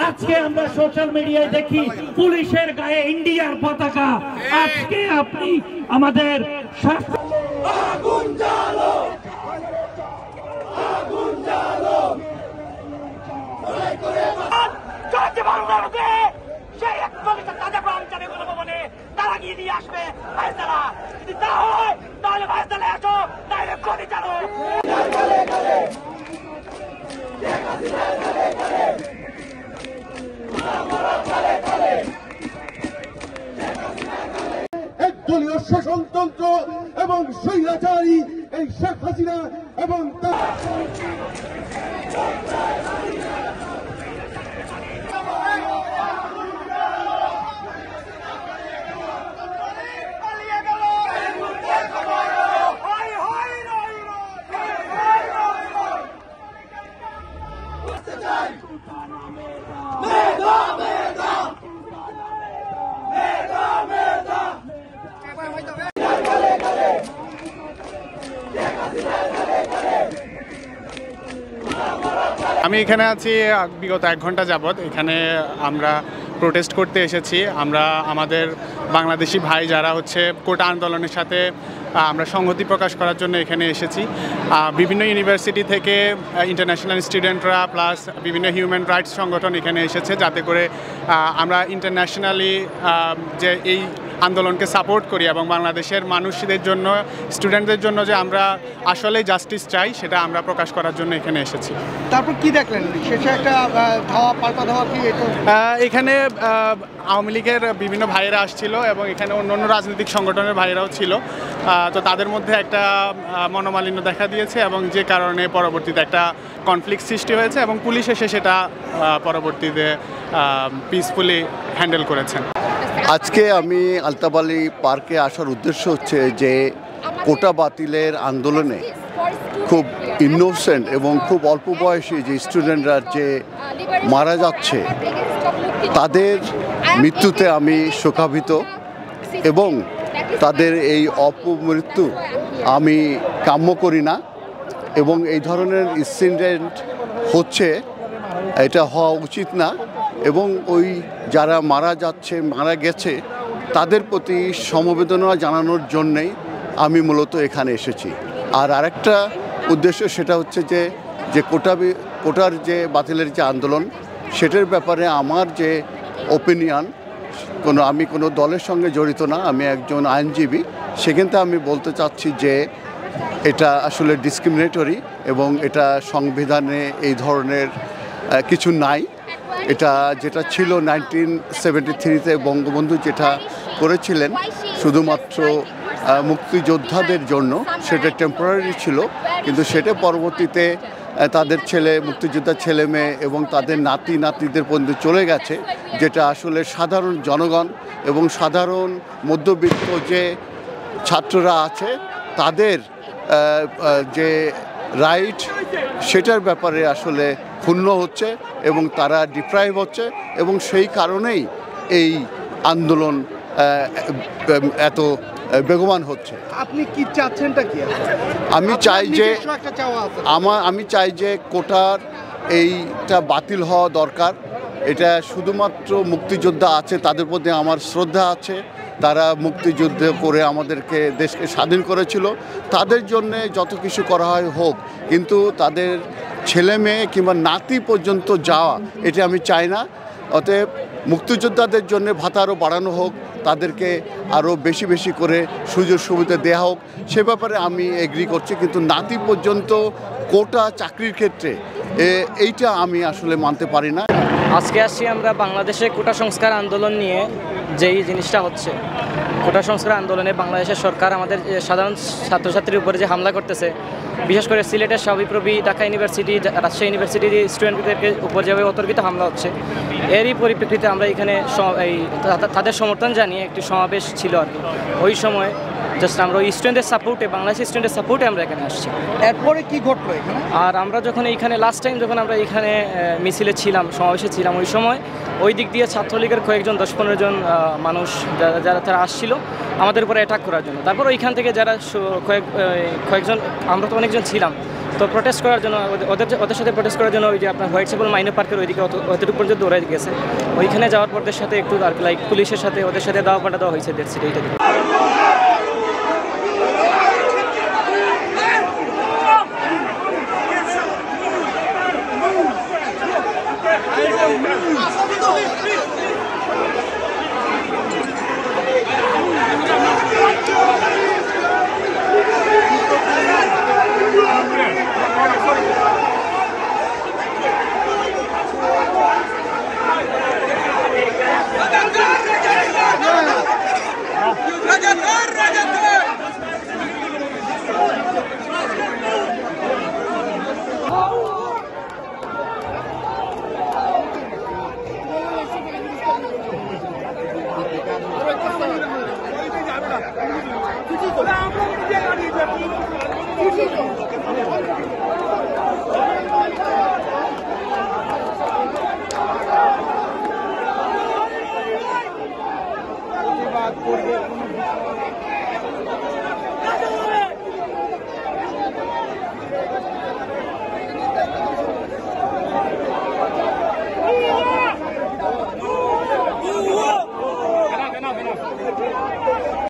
আজকে আমরা সোশ্যাল মিডিয়ায় দেখি পুলিশের গায়ে ইন্ডিয়ার পতাকা। আজকে আপনি আমাদের আগুন জ্বালো, আগুন জ্বালো, সেই একচল্লিশটা তাজা প্রাণ যাবে গণভবনে তারা গিয়ে দিয়ে আসবে ফায়সালা। যদি তা হয় তাহলে ফায়সালায় আসো, তাহলে গদি চালো। একদলীয় শাসনতন্ত্র এবং স্বৈরাচারী এই শেখ হাসিনা এবং আমি এখানে আছি বিগত 1 ঘন্টা যাবৎ। এখানে আমরা প্রোটেস্ট করতে এসেছি। আমরা আমাদের বাংলাদেশি ভাই যারা হচ্ছে কোটা আন্দোলনের সাথে আমরা সংহতি প্রকাশ করার জন্য এখানে এসেছি। বিভিন্ন ইউনিভার্সিটি থেকে ইন্টারন্যাশনাল স্টুডেন্টরা প্লাস বিভিন্ন হিউম্যান রাইটস সংগঠন এখানে এসেছে, যাতে করে আমরা ইন্টারন্যাশনালি যে এই আন্দোলনকে সাপোর্ট করি এবং বাংলাদেশের মানুষদের জন্য, স্টুডেন্টদের জন্য যে আমরা আসলে জাস্টিস চাই সেটা আমরা প্রকাশ করার জন্য এখানে এসেছি। তারপর কি দেখলেন শেষে একটা ধাওয়া পাল্টা ধাওয়া কি? এখানে আওয়ামী লীগের বিভিন্ন ভাইয়েরা আসছিল এবং এখানে অন্য রাজনৈতিক সংগঠনের ভাইয়েরাও ছিল। তো তাদের মধ্যে একটা মনোমালিন্য দেখা দিয়েছে এবং যে কারণে পরবর্তীতে একটা কনফ্লিক্ট সৃষ্টি হয়েছে এবং পুলিশ এসে সেটা পরবর্তীতে পিসফুলি হ্যান্ডেল করেছেন। আজকে আমি আলতাফ আলী পার্কে আসার উদ্দেশ্য হচ্ছে যে কোটা বাতিলের আন্দোলনে খুব ইনোসেন্ট এবং খুব অল্প বয়সী যে স্টুডেন্টরা যে মারা যাচ্ছে তাদের মৃত্যুতে আমি শোকাভিত এবং তাদের এই অপমৃত্যু আমি কাম্য করি না এবং এই ধরনের ইনসিডেন্ট হচ্ছে এটা হওয়া উচিত না এবং ওই যারা মারা গেছে তাদের প্রতি সমবেদনা জানানোর জন্যেই আমি মূলত এখানে এসেছি। আর আরেকটা উদ্দেশ্য সেটা হচ্ছে যে কোটার যে বাতিলের যে আন্দোলন সেটার ব্যাপারে আমার যে ওপিনিয়ন, আমি কোনো দলের সঙ্গে জড়িত না, আমি একজন আইনজীবী, সেখানে আমি বলতে চাচ্ছি যে এটা আসলে ডিসক্রিমিনেটরি এবং এটা সংবিধানে এই ধরনের কিছু নাই। এটা যেটা ছিল 1973-তে বঙ্গবন্ধু যেটা করেছিলেন শুধুমাত্র মুক্তিযোদ্ধাদের জন্য, সেটা টেম্পোরারি ছিল, কিন্তু সেটা পরবর্তীতে তাদের মুক্তিযোদ্ধার ছেলে মেয়ে এবং তাদের নাতিদের পর্যন্ত চলে গেছে, যেটা আসলে সাধারণ জনগণ এবং সাধারণ মধ্যবিত্ত যে ছাত্ররা আছে তাদের যে রাইট সেটার ব্যাপারে আসলে ক্ষুণ্ণ হচ্ছে এবং তারা ডিপ্রাইভ হচ্ছে এবং সেই কারণেই এই আন্দোলন এত বেগবান হচ্ছে। আপনি কি চাচ্ছেনটা কি? আমি চাই যে কোটার এইটা বাতিল হওয়া দরকার। এটা শুধুমাত্র মুক্তিযোদ্ধা আছে তাদের প্রতি আমার শ্রদ্ধা আছে, তারা মুক্তিযুদ্ধ করে আমাদেরকে দেশকে স্বাধীন করেছিল, তাদের জন্য যত কিছু করা হয় হোক, কিন্তু তাদের ছেলে মেয়ে কিংবা নাতি পর্যন্ত যাওয়া এটা আমি চাই না। অতএব মুক্তিযোদ্ধাদের জন্য ভাতা আরও বাড়ানো হোক, তাদেরকে আরও বেশি করে সুযোগ সুবিধা দেওয়া হোক, সে ব্যাপারে আমি এগ্রি করছি, কিন্তু নাতি পর্যন্ত কোটা চাকরির ক্ষেত্রে এইটা আমি আসলে মানতে পারি না। আজকে আসছি আমরা বাংলাদেশে কোটা সংস্কার আন্দোলন নিয়ে যেই জিনিসটা হচ্ছে, কোটা সংস্কার আন্দোলনে বাংলাদেশের সরকার আমাদের সাধারণ ছাত্রছাত্রীর উপরে যে হামলা করতেছে, বিশেষ করে সিলেটের শাবিপ্রবি, ঢাকা ইউনিভার্সিটি, রাজশাহী ইউনিভার্সিটির স্টুডেন্টদেরকে উপর যেভাবে অতর্কিত হামলা হচ্ছে, এরই পরিপ্রেক্ষিতে আমরা এখানে তাদের সমর্থন জানিয়ে একটি সমাবেশ ছিল আর কি। ওই সময় জাস্ট আমরা ওই স্টুডেন্টের সাপোর্টে, বাংলাদেশের স্টুডেন্টের সাপোর্টে আমরা এখানে আসছি। এরপরে কি ঘটলো এখানে? আর আমরা যখন এইখানে লাস্ট টাইম যখন আমরা এইখানে মিছিলে ছিলাম, সমাবেশে ছিলাম, ওই সময় ওই দিক দিয়ে ছাত্রলীগের কয়েকজন 10-15 জন মানুষ যারা তারা আসছিল আমাদের উপরে অ্যাটাক করার জন্য। তারপর ওইখান থেকে যারা কয়েকজন, আমরা তো অনেকজন ছিলাম, তো প্রোটেস্ট করার জন্য ওদের সাথে প্রোটেস্ট করার জন্য ওই যে আপনার হোয়াইট চ্যাপেল মাইনর পার্কের ওইদিকে অতটুকু পর্যন্ত দৌড়াই গেছে। ওইখানে যাওয়ার পর ওদের সাথে একটু আর লাইক পুলিশের সাথে ওদের সাথে দাওয়া পাল্টা দেওয়া হয়েছে দেড় সিটে এইটা।